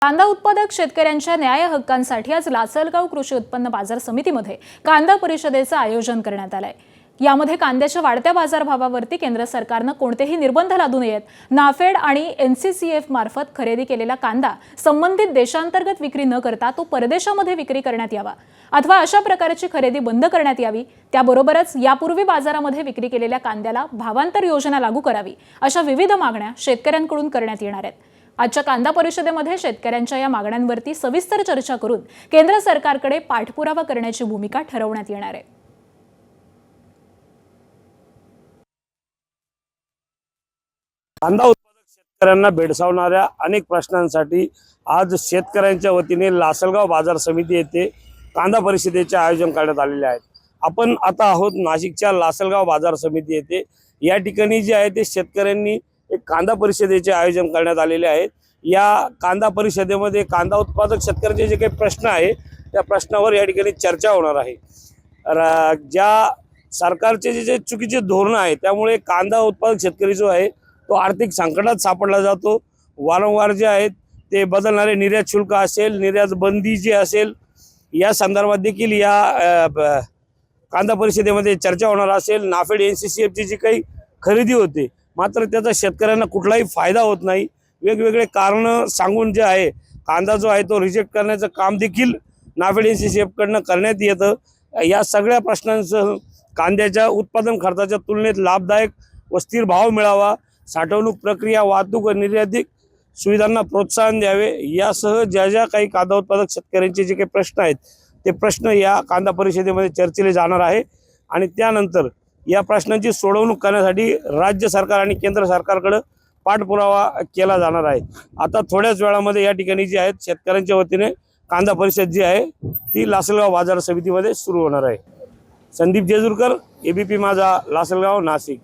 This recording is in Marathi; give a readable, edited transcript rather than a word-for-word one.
कांदा उत्पादक शेतकऱ्यांच्या न्याय हक्कांसाठी आज लासलगाव कृषी उत्पन्न बाजार समितीमध्ये कांदा परिषदेचं आयोजन करण्यात आलंय। यामध्ये कांद्याच्या वाढत्या बाजारभावावरती केंद्र सरकारने कोणतेही निर्बंध लादू नयेत, नाफेड आणि एनसीसीएफ मार्फत खरेदी केलेला कांदा संबंधित देशांतर्गत विक्री न करता तो परदेशामध्ये विक्री करण्यात यावा अथवा अशा प्रकारची खरेदी बंद करण्यात यावी। त्याबरोबरच यापूर्वी बाजारामध्ये विक्री केलेल्या कांद्याला भावांतर योजना लागू करावी, अशा विविध मागण्या शेतकऱ्यांकडून करण्यात येणार आहेत। आजच्या कांदा परिषदेमध्ये शेतकऱ्यांच्या या मागण्यांवरती सविस्तर चर्चा करून केंद्र सरकारकडे पाठपुरावा करण्याची भूमिका ठरवण्यात येणार आहे। कांदा उत्पादक शेतकऱ्यांना भेडसावणाऱ्या अनेक प्रश्नांसाठी आज शेतकऱ्यांच्या वतीने लासलगाव बाजार समिती येथे कांदा परिषदेचे आयोजन करण्यात आलेले आहे। आपण आता आहोत नाशिकच्या लासलगाव बाजार समिती येथे। या ठिकाणी जे आहे ते शेतकऱ्यांनी एक कांदा परिषदेचे आयोजन करण्यात आलेले आहेत। या कांदा परिषदेमध्ये कांदा उत्पादक शेतकऱ्यांचे जे काही प्रश्न आहे त्या प्रश्नावर या ठिकाणी चर्चा होणार आहे। ज्या सरकारचे जे चुकीचे धोरण आहे त्यामुळे कांदा उत्पादक शेतकरी जो आहे तो आर्थिक संकटात सापडला जातो। वारंवार जे आहेत ते बदलणारे निर्यात शुल्क असेल, निर्यात बंदी जी असेल, या संदर्भात देखील या कांदा परिषदेमध्ये चर्चा होणार असेल। नाफेड एनसीसीएफची जी काही खरेदी होते मात्र त्याचा शेतकऱ्यांना कुठलाही फायदा होत नाही। वेगवेगळे कारण सांगून जे आहे कांदा जो आहे तो रिजेक्ट करण्याचं काम देखील नाफेड एनसीसीएफ कडनं करण्यात येतं। या सगळ्या प्रश्नांसह कांद्याच्या उत्पादन खर्चाच्या तुलनेत लाभदायक व स्थिर भाव मिळावा, साठवणूक प्रक्रिया, वाहतूक व निर्यातिक सुविधांना प्रोत्साहन द्यावे, यासह ज्या ज्या काही कांदा उत्पादक शेतकऱ्यांचे जे काही प्रश्न आहेत ते प्रश्न या कांदा परिषदेमध्ये चर्चेले जाणार आहे। आणि त्यानंतर या प्रश्नांची सोडवणूक करण्यासाठी राज्य सरकार आणि केंद्र सरकारकडे पाठपुरावा केला जाणार आहे। आता थोड्याच वेळामध्ये या ठिकाणी जे आहेत शेतकऱ्यांच्या वतीने कांदा परिषद जी आहे ती लासलगाव बाजार समितीमध्ये सुरू होणार आहे। संदीप जेजुरकर, एबीपी माझा, लासलगाव, नाशिक।